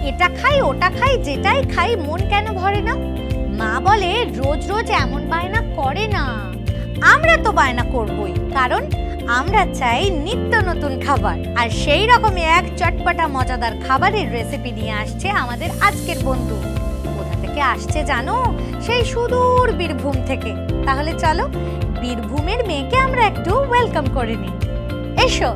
এটা খাই ওটা খাই, যেটাই খাই মন কেন ভরে না? মা বলে রোজ রোজ এমন বায়না করে না। আমরা তো বায়না করবই, কারণ আমরা চাই নিত্য নতুন খাবার। আর সেই রকমই এক চটপটা মজাদার খাবারের রেসিপি নিয়ে আসছে আমাদের আজকের বন্ধু। কোথা থেকে আসছে জানো? সেই সুদূর বীরভূম থেকে। তাহলে চলো বীরভূমের মেয়েকে আমরা একটু ওয়েলকাম করে নিই। এসো।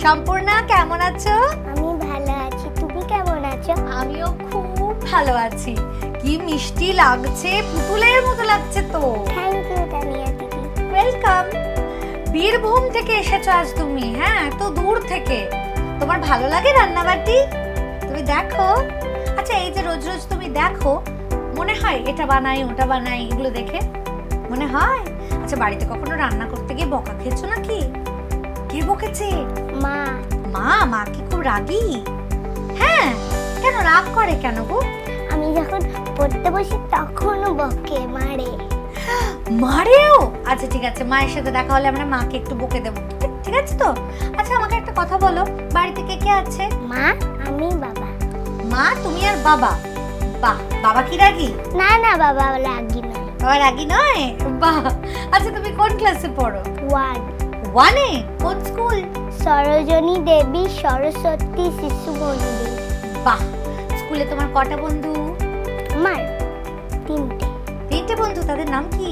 সম্পূর্ণা, কেমন আছো? আমি ভালো আছি, তুমি কেমন আছো? আমিও খুব ভালো আছি। কি মিষ্টি লাগছে, পুতুলের মতো লাগছে তো। থ্যাংক ইউ তানিয়া দিদি। ওয়েলকাম। বীরভূম থেকে এসেছো আজ তুমি? হ্যাঁ, তো দূর থেকে। তোমার ভালো লাগে রান্নাবাটি? তুমি দেখো। আচ্ছা, এই যে রোজ রোজ তুমি দেখো, মনে হয় এটা বানাই ওটা বানাই, এগুলো দেখে মনে হয়? আচ্ছা, বাড়িতে কখনো রান্না করতে গিয়ে বকা খেয়েছো নাকি? কে বকেছে? মা। মা কি খুব রাগী? হ্যাঁ, কেন রাগ করে কেন গো? আমি যখন পড়তে বসি তখনও বকে, মারে। মারেও? আচ্ছা ঠিক আছে, মায়ের সাথে দেখা হলে আমরা মাকে একটু বকে দেবো, ঠিক আছে তো? আচ্ছা, আমাকে একটা কথা বলো, বাড়িতে কে কে আছে? মা, আমি, বাবা। মা, তুমি আর বাবা? বাহ, বাবা কি রাগী? না না, বাবা রাগী নয়। বাবা রাগী নয়? বাহ। আচ্ছা, তুমি কোন ক্লাসে পড়ো? 1 এ? কোন স্কুল? সরোজনী দেবী সরস্বতী শিশু মন্দির। বাহ। স্কুলে তোমার কটা বন্ধু? আমার 3টে বন্ধু। তাদের নাম কি?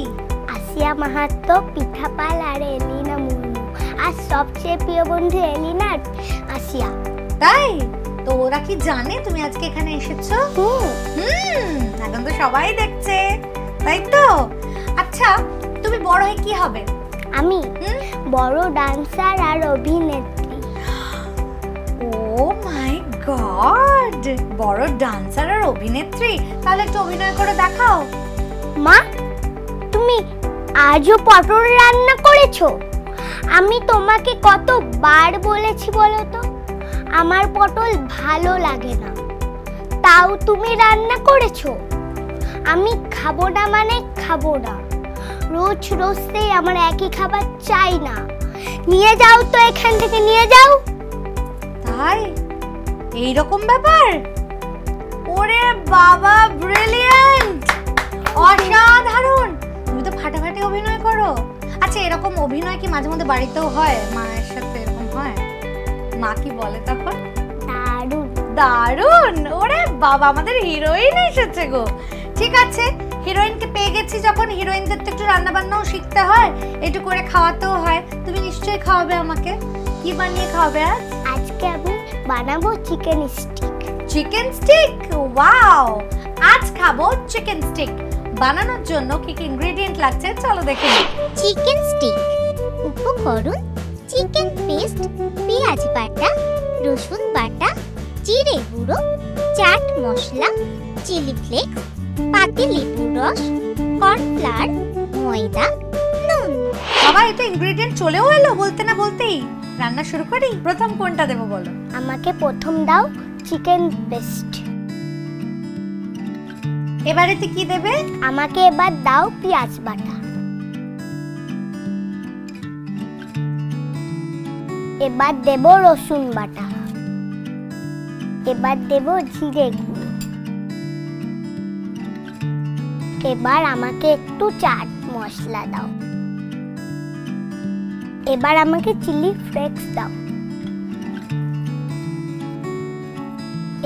আসিয়া মাহাতো, পিঠা পাল আর এলিনা মুর্মু। আর সবচেয়ে প্রিয় বন্ধু এলিনা, আসিয়া। তাই? তো ওরা কি জানে তুমি আজকে এখানে এসেছো? এখন তো সবাই দেখছে, তাই তো? আচ্ছা, তুমি বড় হয়ে কি হবে? আমি বড় ডান্সার আর অভিনেত্রী। ও মাই গড, বড় ডান্সার আর অভিনেত্রী? তাহলে একটু অভিনয় করে দেখাও। মা, তুমি আজও পটল রান্না করেছো? আমি তোমাকে কতবার বলেছি বলো তো, আমার পটল ভালো লাগে না, তাও তুমি রান্না করেছো। আমি খাবো না মানে খাবো না, রোজ রোজ আমার একই খাবার চাই না। নিয়ে যাও তো, এখান থেকে নিয়ে যাও। তাই? এইরকম ব্যাপার? ওরে বাবা, ব্রিলিয়ান্ট, অসাধারণ। তুমি তো ফাটাফাটি অভিনয় করো। আচ্ছা, এরকম অভিনয় কি মাঝে মধ্যে বাড়িতেও হয়? মায়ের সাথে এরকম হয়? মা কি বলে তখন? দারুণ দারুণ। ওরে বাবা, আমাদের হিরোইন এসেছে গো। ঠিক আছে, হিরোইনকে পেয়ে গেছি যখন, হিরোইনদের তো একটু রান্না বান্নাও শিখতে হয়, একটু করে খাওয়াতেও হয়। তুমি নিশ্চয়ই খাওয়াবে আমাকে। কি বানিয়ে খাওয়াবে আজ? আজকে আমি বানাবো chicken stick. Chicken stick? Wow, আজ খাবো চিকেন স্টিক। বানানোর জন্য কি কি ইনগ্রেডিয়েন্ট লাগছে চলো দেখে নিই। চিকেন স্টিক উপকরণ: চিকেন পেস্ট, পেঁয়াজ বাটা, রসুন বাটা, জিরে গুঁড়ো, চাট মশলা, চিলি ফ্লেক্স, পাতি লেবুর রস, কর্নফ্লাওয়ার, ময়দা, নুন। বাবা, এটা ইনগ্রেডিয়েন্ট চলেও এলো বলতে না বলতেই। রান্না শুরু করি। প্রথম কোনটা দেবো বলো? আমাকে প্রথম দাও চিকেন পেস্ট। এবারেতে কি দেবে? আমাকে এবার দাও পেঁয়াজ বাটা। এবার দেব রসুন বাটা। এবার দেব জিরে গুঁড়ো। এবার আমাকে একটু চাট মশলা দাও। এবার আমাকে চিলি ফ্লেক্স দাও।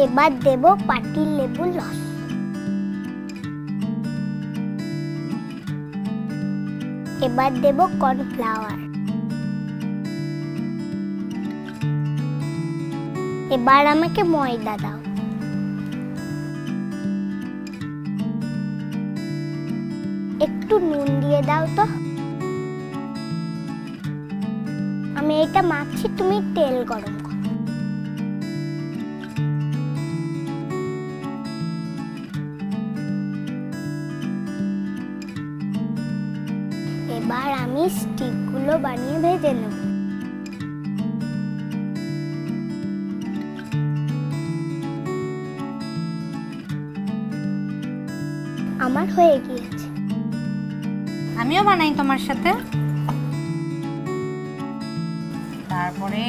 এবার দেব পাতি লেবুর রস। এবার দেব কর্নফ্লাওয়ার। এবার আমাকে ময়দা দাও। একটু নুন দিয়ে দাও তো। আমি এটা মাখছি, তুমি তেল গরম করো। এবার আমি স্টিকগুলো বানিয়ে ভেজে নেব। আমার হয়ে গিয়েছে। আমিও বানাই তোমার সাথে। তারপরে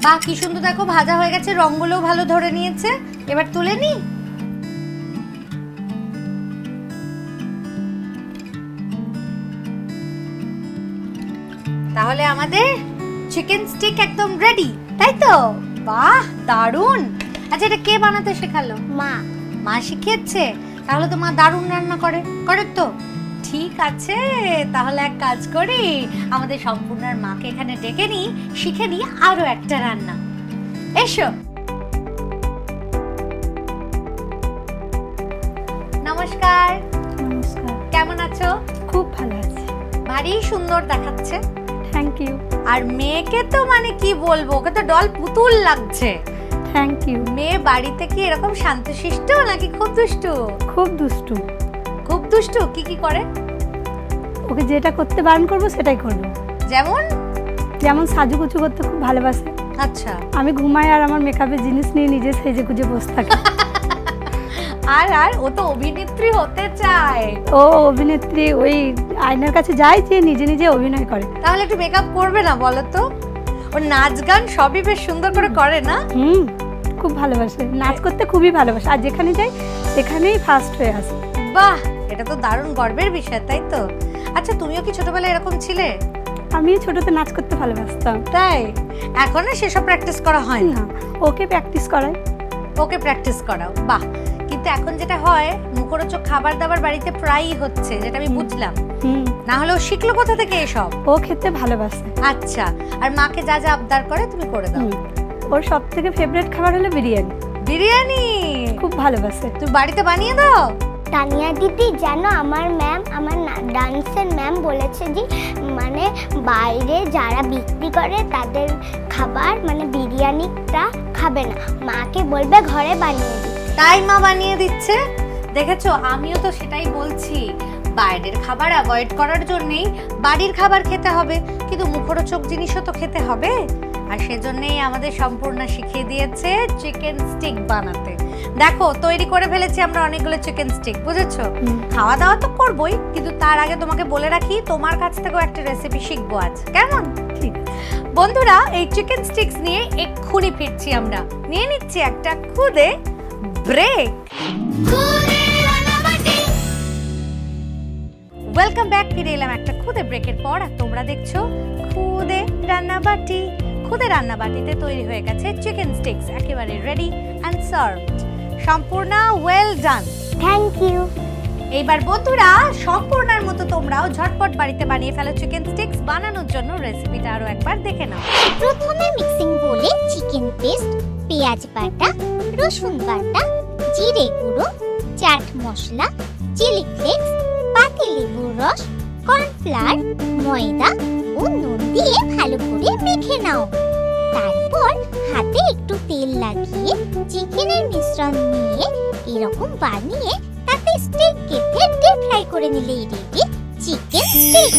বাহ, কি সুন্দর দেখো ভাজা হয়ে গেছে, রঙগুলোও ভালো ধরে নিয়েছে। এবার তুলে নি। তাহলে আমাদের চিকেন স্টিক একদম রেডি, তাই তো? বাহ, দারুণ। আচ্ছা, এটা কে বানাতে শেখালো? মা। মা শিখিয়েছে? তাহলে তো মা দারুণ রান্না করে, করে তো? ঠিক আছে, তাহলে এক কাজ করি, আমাদের সম্পূর্ণার মাকে এখানে ডেকে নিই, শিখে নিই আরো একটা রান্না। এসো। নমস্কার। নমস্কার। কেমন আছো? খুব ভালো আছি। ভারী সুন্দর দেখাচ্ছে। Thank you. আর মেয়েকে তো মানে কি বলবো, ওকে তো ডল পুতুল লাগছে। Thank you. মেয়ে বাড়িতে কি এরকম শান্তশিষ্ট নাকি খুব দুষ্টু? খুব দুষ্টু। খুব দুষ্টু? কি কি করে? ওকে যেটা করতে বারণ করবো সেটাই করবো। যেমন? যেমন সাজুগুজু করতে খুব ভালোবাসে। আচ্ছা। আমি ঘুমাই আর আমার মেকআপের জিনিস নিয়ে নিজে সেজে গুজে বসে থাকি। আর ও তো অভিনেত্রী হতে চায়। ও অভিনেত্রী, ওই আয়নার কাছে যায় যে নিজে নিজে অভিনয় করে। তাহলে একটু মেকআপ করবে না বলো তো? ও নাচ গান সবই বেশ সুন্দর করে করে না? খুব ভালোবাসে, নাচ করতে খুবই ভালোবাসে, আর যেখানে যাই সেখানেই ফার্স্ট হয়ে আসে। বাহ, এটা তো দারুণ গর্বের বিষয়, তাই তো? আচ্ছা, তুমিও কি ছোটবেলায় এরকম ছিলে? আমি ছোটতে নাচ করতে ভালোবাসতাম। তাই? এখন সেসব প্র্যাকটিস করা হয় না? ওকে প্র্যাকটিস করাই। ওকে প্র্যাকটিস করাও, বাহ। কিন্তু এখন যেটা হয়, মুখরোচক খাবার দাবার বাড়িতে প্রায়ই হচ্ছে, যেটা আমি বুঝলাম। না হলে ও শিখলো কোথা থেকে এসব? ও খেতে ভালোবাসে। আচ্ছা, আর মাকে যা যা আবদার করে তুমি করে দাও? ওর সব থেকে ফেভারিট খাবার হলো বিরিয়ানি। বিরিয়ানি খুব ভালোবাসে। তুমি বাড়িতে বানিয়ে দাও? তানিয়া দিদি, জানো আমার ম্যাম, আমার ডান্সের ম্যাম বলেছে যে মানে বাইরে যারা বিক্রি করে তাদের খাবার মানে বিরিয়ানিটা খাবে না, মাকে বলবে ঘরে বানিয়ে দিতে। তাই মা বানিয়ে দিচ্ছে? দেখেছো, আমিও তো সেটাই বলছি, বাইরের খাবার অ্যাভয়েড করার জন্যই বাড়ির খাবার খেতে হবে, কিন্তু মুখরোচক জিনিসও তো খেতে হবে। আর সেজন্যই আমাদের সম্পূর্ণ শিখিয়ে দিয়েছে চিকেন স্টিক বানাতে। দেখো, তৈরি করে ফেলেছি আমরা অনেকগুলো চিকেন স্টিক, বুঝেছো? খাওয়া দাওয়া তো করবোই, কিন্তু তার আগে তোমাকে বলে রাখি, তোমার কাছ থেকেও একটা রেসিপি শিখবো আজ, কেমন? ঠিক। বন্ধুরা, এই চিকেন স্টিক্স নিয়ে এক্ষুনি ফিরছি আমরা। নিয়ে নিচ্ছি একটা খুদে ব্রেক। Welcome back. ফিরে এলাম একটা খুদে ব্রেকের পর, আর তোমরা দেখছো খুদে রান্নাবাটি। খুদে রান্নাবাটিতে তৈরি হয়ে গেছে চিকেন স্টিক্স, একেবারে রেডি অ্যান্ড সার্ভড। সম্পূর্ণ ওয়েল ডান। Thank you. এইবার বন্ধুরা, সম্পূর্ণার মতো তোমরাও ঝটপট বাড়িতে বানিয়ে ফেলো চিকেন স্টিক্স। বানানোর জন্য রেসিপিটা আরো একবার দেখে নাও। প্রথমে মিক্সিং বোলে চিকেন পেস্ট, পেঁয়াজ বাটা, রসুন বাটা, জিরে গুঁড়ো, চাট মশলা, চিলি ফ্লেক্স, পাতিলেবুর রস, কর্নফ্লাওয়ার, ময়দা ও নুন দিয়ে ভালো করে মেখে নাও। তারপর হাতে একটু তেল লাগিয়ে চিকেনের মিশ্রণ নিয়ে এরকম বানিয়ে তাতে স্টিক কেটে ডিপ ফ্রাই করে নিলেই রেডি চিকেন স্টিক।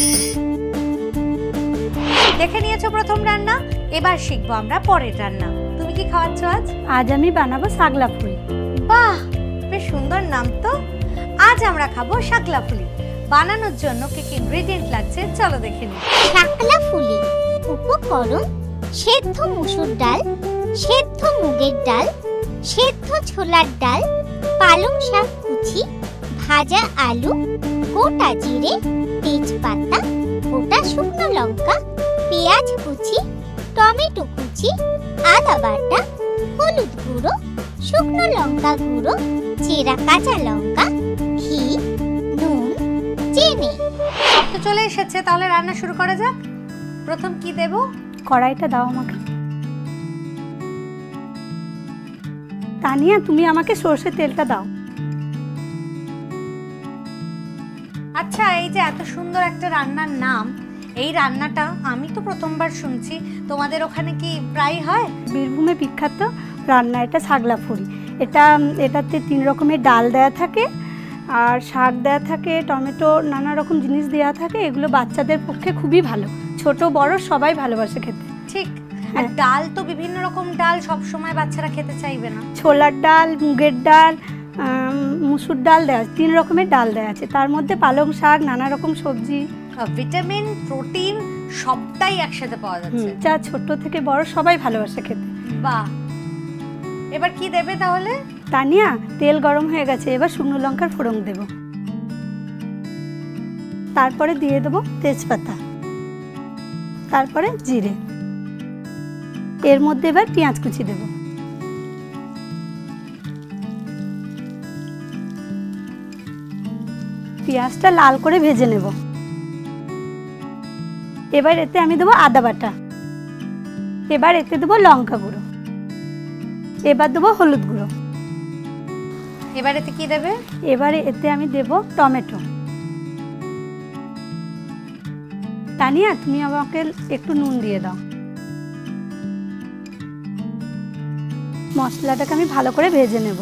দেখে নিয়েছো প্রথম রান্না, এবার শিখবো আমরা পরের রান্না। তুমি কি খাওয়াচ্ছ আজ? আজ আমি বানাবো শাকলা ফুল। বাহ, বেশ সুন্দর নাম তো। আজ আমরা খাবো শাকলা ফুলি। বানানোর জন্য কি কি ইনগ্রেডিয়েন্ট লাগছে চলো দেখে নিই। শাকলা ফুলি উপকরণ: সেদ্ধ মসুর ডাল, সেদ্ধ মুগের ডাল, সেদ্ধ ছোলার ডাল, পালং শাক কুচি, ভাজা আলু, গোটা জিরে, তেজপাতা, গোটা শুকনো লঙ্কা, পেঁয়াজ কুচি, টমেটো কুচি, আদা বাটা, হলুদ গুঁড়ো, শুকনো লঙ্কা গুঁড়ো, চেরা কাঁচা লঙ্কা, ঘি, নুন, চিনি। সব তো চলে এসেছে, তাহলে রান্না শুরু করা যাক। প্রথম কি দেব? কড়াইটা দাও আমাকে। তানিয়া, তুমি আমাকে সরষের তেলটা দাও। আচ্ছা, এই যে এত সুন্দর একটা রান্নার নাম, এই রান্নাটা আমি তো প্রথমবার শুনছি। তোমাদের ওখানে কি প্রায় হয়? বীরভূমে বিখ্যাত রান্না এটা ছাগলা ফুলি। এটাতে 3 রকমের ডাল দেয়া থাকে, আর শাক দেয়া থাকে, টমেটো, নানা রকম জিনিস দেওয়া থাকে। এগুলো বাচ্চাদের পক্ষে খুবই ভালো, ছোট বড় সবাই ভালোবাসে খেতে। ঠিক। আর ডাল তো বিভিন্ন রকম ডাল, সব সময় বাচ্চারা খেতে চাইবে না। ছোলার ডাল, মুগের ডাল, মুসুর ডাল দেওয়া, 3 রকমের ডাল দেওয়া আছে। তার মধ্যে পালং শাক, নানা রকম সবজি, ভিটামিন, প্রোটিন সবটাই একসাথে পাওয়া যাচ্ছে। যা ছোট থেকে বড় সবাই ভালোবাসে খেতে। বাহ, এবার কি দেবে তাহলে? তানিয়া, তেল গরম হয়ে গেছে, এবার শুকনো লঙ্কার ফোড়ন দেব। তারপরে দিয়ে দেবো তেজপাতা, তারপরে জিরে। এর মধ্যে এবার পেঁয়াজ কুচি দেব। পেঁয়াজটা লাল করে ভেজে নেব। এবার এতে আমি দেবো আদা বাটা, এবার এতে দেবো লঙ্কা গুঁড়ো, এবার দেবো হলুদ গুঁড়ো। এবার এতে কি দেবে? এবারে এতে আমি দেব টমেটো। তানিয়া, তুমি আমাকে একটু নুন দিয়ে দাও। মশলাটাকে আমি ভালো করে ভেজে নেব।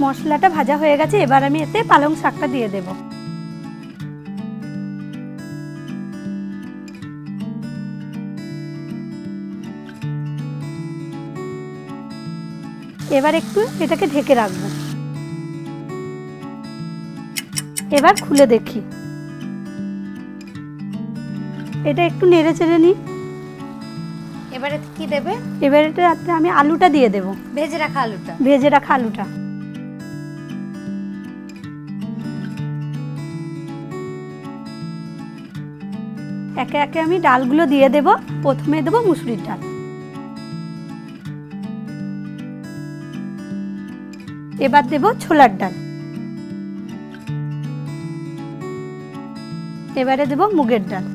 মশলাটা ভাজা হয়ে গেছে, এবার আমি এতে পালং শাকটা দিয়ে দেব। এবার একটু এটাকে ঢেকে রাখবো। এবার খুলে দেখি, এটা একটু নেড়ে চেড়ে নিই। এবার এতে কি দেবে? এবার এটাতে আমি আলুটা দিয়ে দেব, ভেজে রাখা আলুটা। ভেজে রাখা আলুটা। একে একে আমি ডালগুলো দিয়ে দেব। প্রথমে দেব মুসুরির ডাল, এবার দেব ছোলার ডাল, এবারে দেব মুগের ডাল।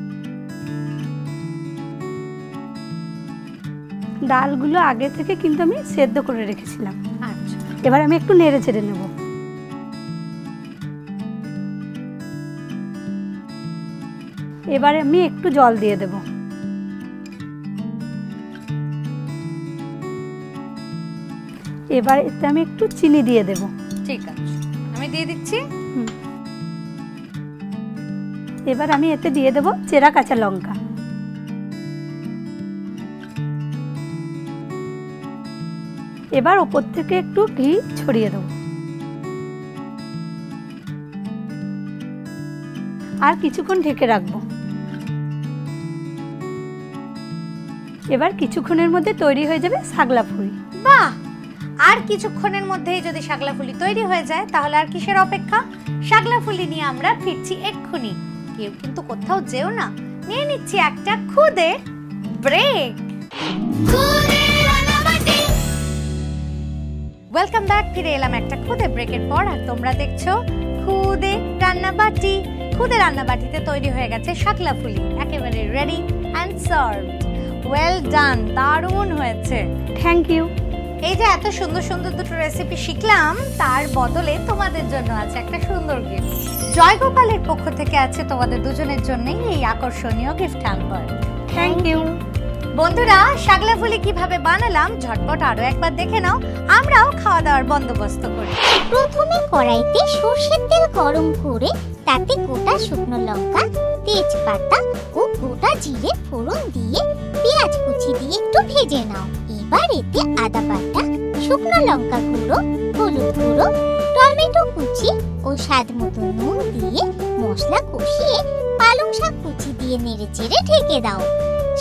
ডালগুলো আগে থেকে কিন্তু আমি সেদ্ধ করে রেখেছিলাম। আচ্ছা, এবার আমি একটু নেড়ে চেড়ে নেব। এবারে আমি একটু জল দিয়ে দেব। এবার এতে আমি একটু চিনি দিয়ে দেব। ঠিক আছে, আমি দিয়ে দিচ্ছি। এবার আমি এতে দিয়ে দেব চেরা কাঁচা লঙ্কা। এবার উপর থেকে একটু ঘি ছড়িয়ে দেব। আর কিছুক্ষণ ঢেকে রাখবো। এবার কিছুক্ষণের মধ্যে তৈরি হয়ে যাবে ছাগলা ফুলি। বাহ, আর কিছুক্ষণের মধ্যেই যদি শাকলা ফুলি তৈরি হয়ে যায় তাহলে আর কিসের অপেক্ষা? শাকলা ফুলি নিয়ে আমরা ফিরছি এক্ষুনি। কেউ কিন্তু কোথাও যেও না, নিয়ে নিচ্ছি একটা খুদে ব্রেক। ওয়েলকাম ব্যাক, ফিরে এলাম একটা খুদে ব্রেকের পর। আর তোমরা দেখছো খুদে রান্নাবাটি। খুদে রান্নাবাটিতে তৈরি হয়ে গেছে শাকলা ফুলি, একেবারে ready and served. Well done, দারুণ হয়েছে। Thank you. এই যে এত সুন্দর সুন্দর দুটো রেসিপি শিখলাম, তার বদলে তোমাদের জন্য আছে একটা সুন্দর গিফট। জয়গোপালের পক্ষ থেকে আছে তোমাদের দুজনের জন্যই এই আকর্ষণীয় গিফট হ্যাম্পার। Thank you. বন্ধুরা, শাকলা ফুলি কিভাবে বানালাম ঝটপট আরো একবার দেখে নাও। আমরাও খাওয়া দাওয়ার বন্দোবস্ত করি। প্রথমে কড়াইতে সরষের তেল গরম করে তাতে গোটা শুকনো লঙ্কা, তেজপাতা ও গোটা জিরে ফোড়ন দিয়ে পেঁয়াজ কুচি দিয়ে একটু ভেজে নাও। এবার এতে আদা বাটা, শুকনো লঙ্কা গুঁড়ো, হলুদ গুঁড়ো, টমেটো কুচি ও স্বাদ মতো নুন দিয়ে মশলা কষিয়ে পালং শাক কুচি দিয়ে নেড়েচেড়ে ঢেকে দাও।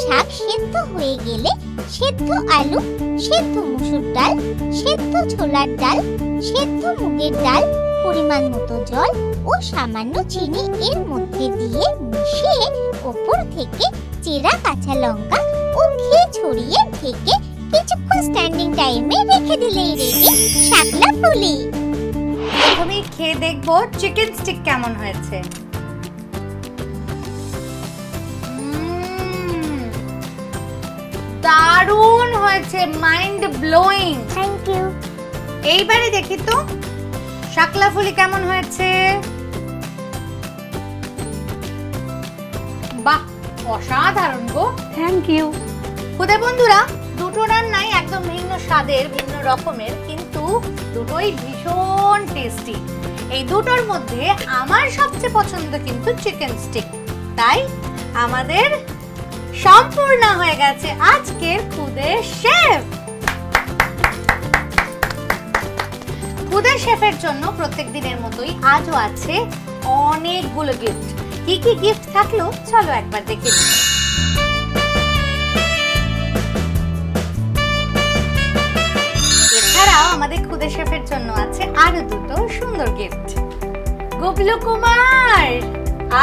শাক সেদ্ধ হয়ে গেলে সেদ্ধ আলু, সেদ্ধ মুসুর ডাল, সেদ্ধ ছোলার ডাল, সেদ্ধ মুগের ডাল, পরিমাণ মতো জল ও সামান্য চিনি এর মধ্যে দিয়ে মিশিয়ে ওপর থেকে চেরা কাঁচা লঙ্কা ও ঘি ছড়িয়ে ঢেকে কিছুক্ষণ স্ট্যান্ডিং টাইমে রেখে দিলেই রেডি শাকলা ফুলি। প্রথমেই খেয়ে দেখবো চিকেন স্টিক কেমন হয়েছে। দারুণ হয়েছে, মাইন্ড ব্লোয়িং। Thank you. এইবারে দেখি তো শাকলা ফুলি কেমন হয়েছে। অসাধারণ গো। Thank you. খুদে বন্ধুরা, দুটো রান্নাই একদম ভিন্ন স্বাদের, ভিন্ন রকমের, কিন্তু দুটোই ভীষণ টেস্টি। এই দুটোর মধ্যে আমার সবচেয়ে পছন্দ কিন্তু চিকেন স্টিক। তাই আমাদের সম্পূর্ণ হয়ে গেছে আজকের খুদে শেফ। খুদে শেফের জন্য প্রত্যেক দিনের মতোই আজও আছে অনেকগুলো গিফট। কি কি গিফট থাকলো চলো একবার দেখে নিই। এছাড়াও আমাদের খুদে শেফের জন্য আছে আরো দুটো সুন্দর গিফট। গুবলু কুমার,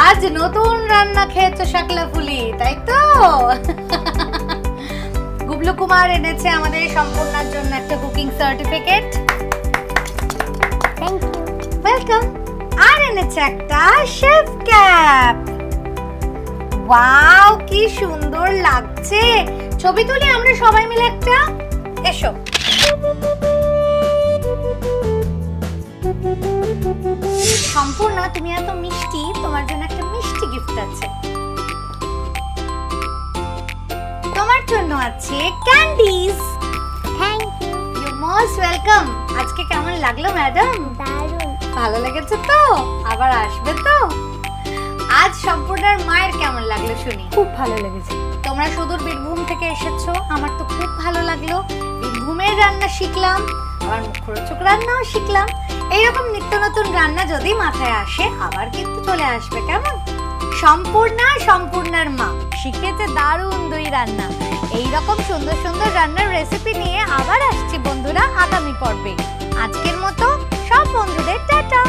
আজ নতুন রান্না খেয়েছো শাকলা ফুলি, তাই তো? গুবলু কুমার এনেছে আমাদের সম্পূর্ণার জন্য একটা cooking certificate. Thank you. Welcome. আর এনেছে একটা শেফ ক্যাপ। ওয়াও, কি সুন্দর লাগছে। ছবি তুলি আমরা সবাই মিলে একটা। এসো। সম্পূর্ণা, তুমি এত মিষ্টি, তোমার জন্য একটা মিষ্টি গিফট আছে। তোমার জন্য আছে candies. Thank you. You most welcome. আজকে কেমন লাগলো ম্যাডাম? দারুণ। ভালো লেগেছে তো? আবার আসবে তো? আজ সম্পূর্ণার মায়ের কেমন লাগলো শুনি? খুব ভালো লেগেছে। তোমরা সুদূর বীরভূম থেকে এসেছো, আমার তো খুব ভালো লাগলো। বীরভূমের রান্না শিখলাম, আবার মুখরোচক রান্নাও শিখলাম। এইরকম নিত্য নতুন রান্না যদি মাথায় আসে আবার কিন্তু চলে আসবে, কেমন? সম্পূর্ণার মা শিখেছে দারুণ দই রান্না। এইরকম সুন্দর সুন্দর রান্নার রেসিপি নিয়ে আবার আসছি বন্ধুরা আগামী পর্বে। আজকের মতো সব বন্ধুদের টাটা।